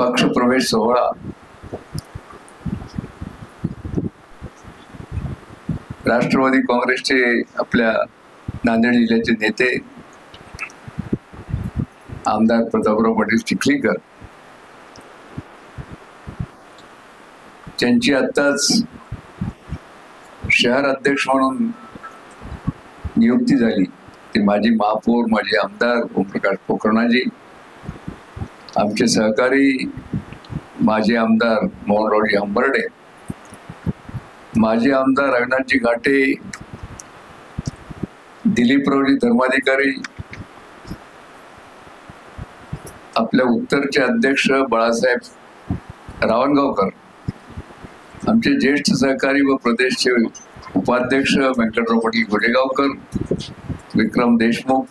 पक्ष प्रवेश सोहळा राष्ट्रवादी काँग्रेसचे आपल्या नांदेड जिल्ह्याचे नेते आमदार प्रतापराव पाटील चिखलीकर त्यांची आत्ताच शहर अध्यक्ष म्हणून नियुक्ती झाली. ते माजी महापौर, माजी आमदार ओमप्रकाश पोकर्णाजी, आमचे सहकारी माजी आमदार मोहनरावजी हंबर्डे, माजी आमदार रघुनाथजी घाटे, दिलीपरावजी धर्माधिकारी, आपल्या उत्तरचे अध्यक्ष बाळासाहेब रावणगावकर, आमचे ज्येष्ठ सहकारी व प्रदेशचे उपाध्यक्ष व्यंकटराव पाटील गोडेगावकर, विक्रम देशमुख,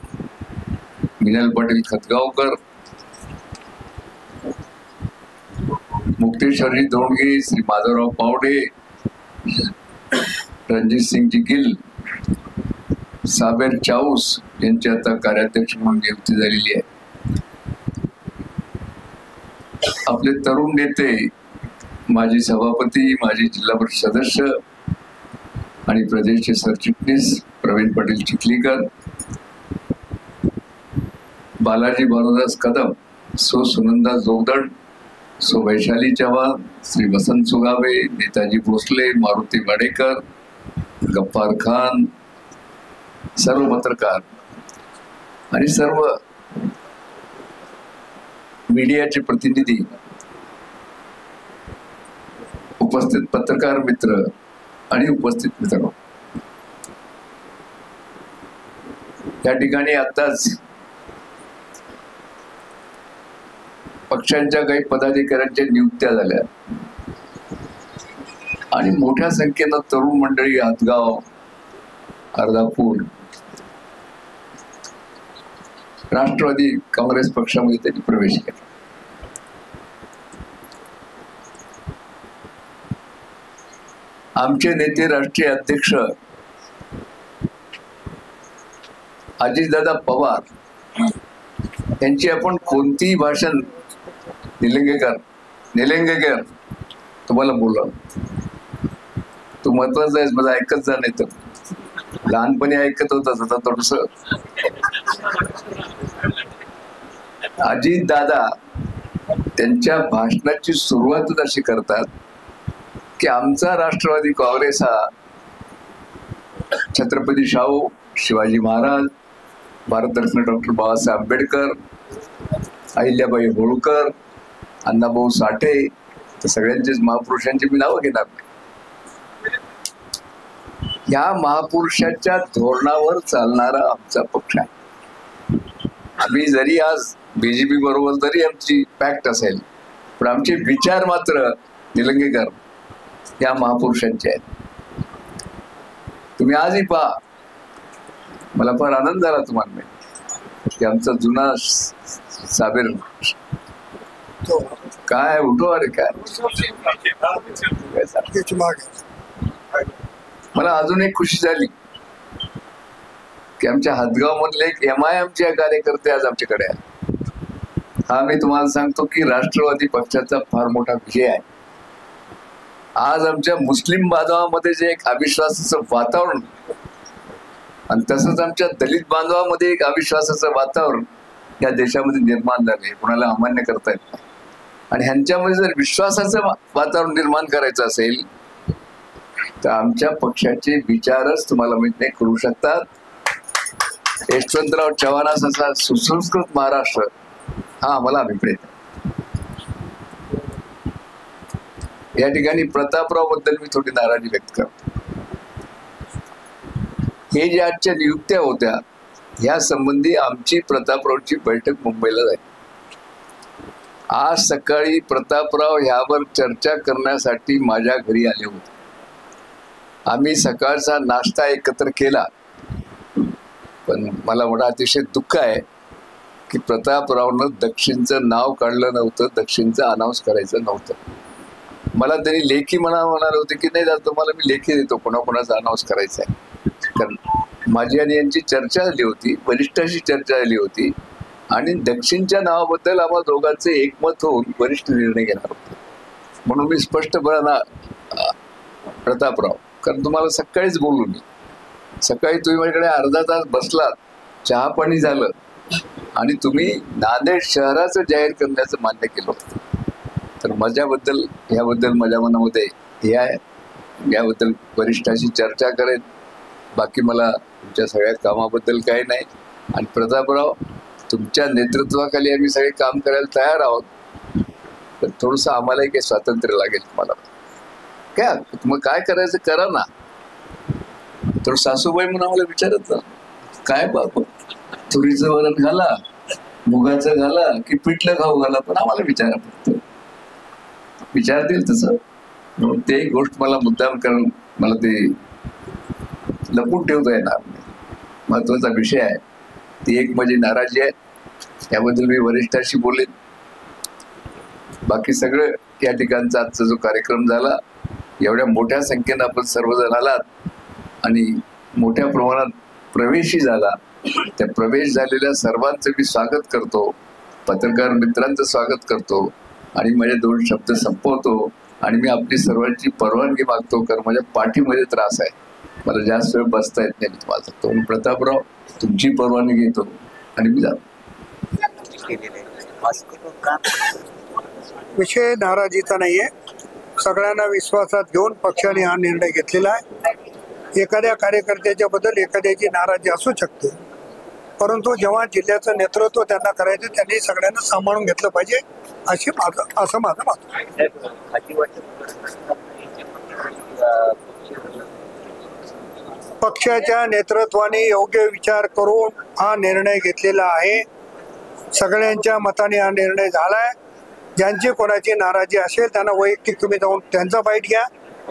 मिनल पाटील खतगावकर, मुक्तेश्वरजी दोंडगे, श्री माधवराव पावडे, रणजित सिंगजी गिल, साबेर चाऊस यांची आता कार्याध्यक्ष म्हणून नियुक्ती झालेली आहे. आपले तरुण नेते माजी सभापती, माजी जिल्हा परिषद सदस्य आणि प्रदेशचे सरचिटणीस प्रवीण पाटील चिखलीकर, बालाजी भानुदास कदम, सो सुनंदा जोगदंड, सो वैशाली चव्हाण, श्री वसंत सुगावे, नेताजी भोसले, मारुती वाडेकर, गफ्फार खान, सर्व पत्रकार आणि सर्व मीडियाचे प्रतिनिधी, उपस्थित पत्रकार मित्र आणि उपस्थित मित्र, या ठिकाणी आताच पक्षांच्या काही पदाधिकाऱ्यांच्या नियुक्त्या झाल्या आणि मोठ्या संख्येनं तरुण मंडळी हातगाव, अर्धापूर, राष्ट्रवादी काँग्रेस पक्षामध्ये त्यांनी प्रवेश केला. आमचे नेते राष्ट्रीय अध्यक्ष अजितदादा पवार यांची आपण कोणतीही भाषण निलंगेकर तुम्हाला बोला, तू महत्वाचा आहेस, माझं ऐकत जा, नाही तर लहानपणी ऐकत होतास, आता थोडस. अजितदादा त्यांच्या भाषणाची सुरुवातच अशी करतात की आमचा राष्ट्रवादी काँग्रेस हा छत्रपती शाहू, शिवाजी महाराज, भारतरत्न डॉक्टर बाबासाहेब आंबेडकर, अहिल्याबाई होळकर, अण्णाभाऊ साठे, तर सगळ्यांचेच महापुरुषांची मी नावं घेणार. या महापुरुषाच्या धोरणावर चालणारा आमचा पक्ष आहे. आम्ही जरी आज बीजेपी बरोबर जरी आमची पॅक्ट असेल, पण आमचे विचार मात्र निलंगेकर या महापुरुषांचे आहेत. तुम्ही आजही पहा, मला फार आनंद झाला तुम्हाला की आमचा जुना साबेर काय उठो, अरे काय मला अजून एक खुशी झाली की आमच्या हातगाव मधले एक MIM कार्यकर्ते आज आमच्याकडे आहे. हा मी तुम्हाला सांगतो की राष्ट्रवादी पक्षाचा फार मोठा विजय आहे. आज आमच्या मुस्लिम बांधवामध्ये जे एक अविश्वासाचं वातावरण आणि तसंच आमच्या दलित बांधवामध्ये एक अविश्वासाचं वातावरण या देशामध्ये निर्माण झाले, कोणाला अमान्य करता येत नाही. आणि ह्यांच्यामध्ये जर विश्वासाचं वातावरण निर्माण करायचं असेल तर आमच्या पक्षाचे विचारच तुम्हाला माहित नाही करू शकतात. यशवंतराव चव्हाणांचा सुसंस्कृत महाराष्ट्र हा आम्हाला अभिप्रेत आहे. या ठिकाणी प्रतापराव बद्दल मी थोडी नाराजी व्यक्त करतो. हे जे आजच्या नियुक्त्या होत्या या संबंधी आमची प्रतापरावची बैठक मुंबईला झाली. आज सकाळी प्रतापराव ह्यावर चर्चा करण्यासाठी माझ्या घरी आले होते. आम्ही सकाळचा नाश्ता एकत्र केला, पण मला मोठं अतिशय दुःख आहे की प्रतापरावनं दक्षिणचं नाव काढलं नव्हतं, दक्षिणचं अनाऊन्स करायचं नव्हतं. मला त्यांनी लेखी म्हणाले होते की नाही जात तुम्हाला मी लेखी देतो कोणाकोणाचा अनाऊन्स करायचा आहे. कारण माझी आणि यांची चर्चा झाली होती, वरिष्ठांशी चर्चा झाली होती आणि दक्षिणच्या नावाबद्दल आम्हा दोघांचे एकमत होऊन वरिष्ठ निर्णय घेणार होते. म्हणून मी स्पष्टपणे ना प्रतापराव, कारण तुम्हाला सकाळीच बोललो मी, सकाळी तुम्ही माझ्याकडे अर्धा तास बसलात, चहा पाणी झालं आणि तुम्ही नांदेड शहराचं जाहीर करण्याचं मान्य केलं होतं. तर माझ्याबद्दल ह्याबद्दल माझ्या मनामध्ये हे आहे, याबद्दल वरिष्ठाशी चर्चा करेन. बाकी मला तुमच्या सगळ्या कामाबद्दल काही नाही. आणि प्रतापराव, तुमच्या नेतृत्वाखाली आम्ही सगळे काम करायला तयार आहोत, पण थोडंसं आम्हालाही काही स्वातंत्र्य लागेल. तुम्हाला काय मग काय करायचं करा ना. तर सासूबाई म्हणून आम्हाला विचारत ना, काय बाबा तुरीचं वरण घाला, मुगाचं घाला की पिठलं खाऊ घाला, पण आम्हाला विचारा फक्त. विचारतील तसं. म्हणून ते गोष्ट मला मुद्दाम करून मला ते लपून ठेवता येणार नाही. महत्वाचा विषय आहे. ती एक माझी नाराजी आहे, याबद्दल मी वरिष्ठाशी बोलेन. बाकी सगळं या ठिकाणचा आजचा जो कार्यक्रम झाला, एवढ्या मोठ्या संख्येनं आपण सर्वजण आलात आणि मोठ्या प्रमाणात प्रवेशही झाला. त्या प्रवेश झालेल्या सर्वांचं मी स्वागत करतो, पत्रकार मित्रांचं स्वागत करतो आणि माझे 2 शब्द संपवतो. आणि मी आपली सर्वांची परवानगी मागतो, कारण माझ्या पाठीमध्ये त्रास आहे, मला जास्त वेळ बसता येत नाही. मी तुम्हाला सांगतो. म्हणून प्रतापराव, तुमची परवानगी घेतो आणि मी जातो. विषय नाराजीचा नाहीये. सगळ्यांना विश्वासात घेऊन पक्षाने हा निर्णय घेतलेला आहे. एखाद्या कार्यकर्त्याच्या बद्दल एखाद्याची नाराजी असू शकते, परंतु जेव्हा जिल्ह्याचं नेतृत्व त्यांना करायचं, त्यांनी सगळ्यांना सांभाळून घेतलं पाहिजे, असं माझं मत आहे. पक्षाच्या नेतृत्वाने योग्य विचार करून हा निर्णय घेतलेला आहे. सगळ्यांच्या मताने हा निर्णय झालाय. ज्यांची कोणाची नाराजी असेल त्यांना वैयक्तिक तुम्ही जाऊन त्यांचा बाईट घ्या,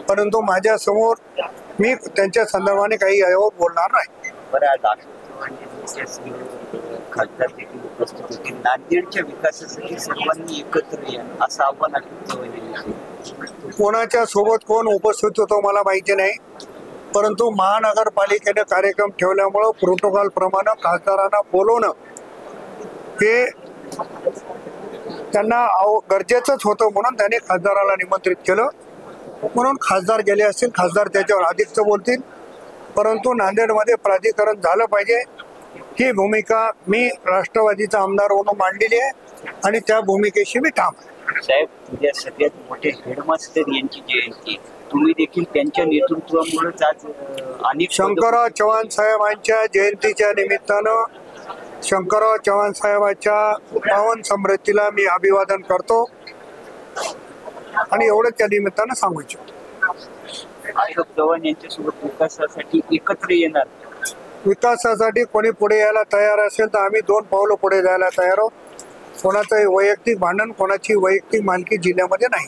परंतु माझ्या समोर मी त्यांच्या संदर्भाने काही यावर बोलणार नाही. खासदार देखील उपस्थित होते. नांदेडच्या विकासासाठी सर्वांनी एकत्र या असं आव्हान कोणाच्या सोबत कोण उपस्थित होतो मला माहिती नाही, परंतु महानगरपालिकेने कार्यक्रम ठेवल्यामुळं प्रोटोकॉल प्रमाणे खासदारांना बोलवणं हे त्यांना गरजेचंच होतं, म्हणून त्यांनी खासदाराला निमंत्रित केलं. म्हणून खासदार गेले असतील, खासदार त्याच्यावर अधिकच बोलतील. परंतु नांदेडमध्ये प्राधिकरण झालं पाहिजे ही भूमिका मी राष्ट्रवादीचा आमदार म्हणून मांडलेली आहे आणि त्या भूमिकेशी मी ठाम आहे. साहेब, उद्या सगळ्यात मोठे हेडमास्टर यांची जयंती, तुम्ही देखील त्यांच्या नेतृत्वामुळेच आज अनेक शंकरराव चव्हाण साहेबांच्या जयंतीच्या निमित्तानं शंकरराव चव्हाण साहेबांच्या पावन समृद्धीला मी अभिवादन करतो आणि एवढंच त्या निमित्तानं सांगू इच्छितो. अशोक चव्हाण यांच्यासोबत विकासासाठी एकत्र येणार. विकासासाठी कोणी पुढे यायला तयार असेल तर आम्ही 2 पावलं पुढे जायला तयार आहोत. कोणाचं वैयक्तिक भांडण, कोणाची वैयक्तिक मालकी जिल्ह्यामध्ये नाही.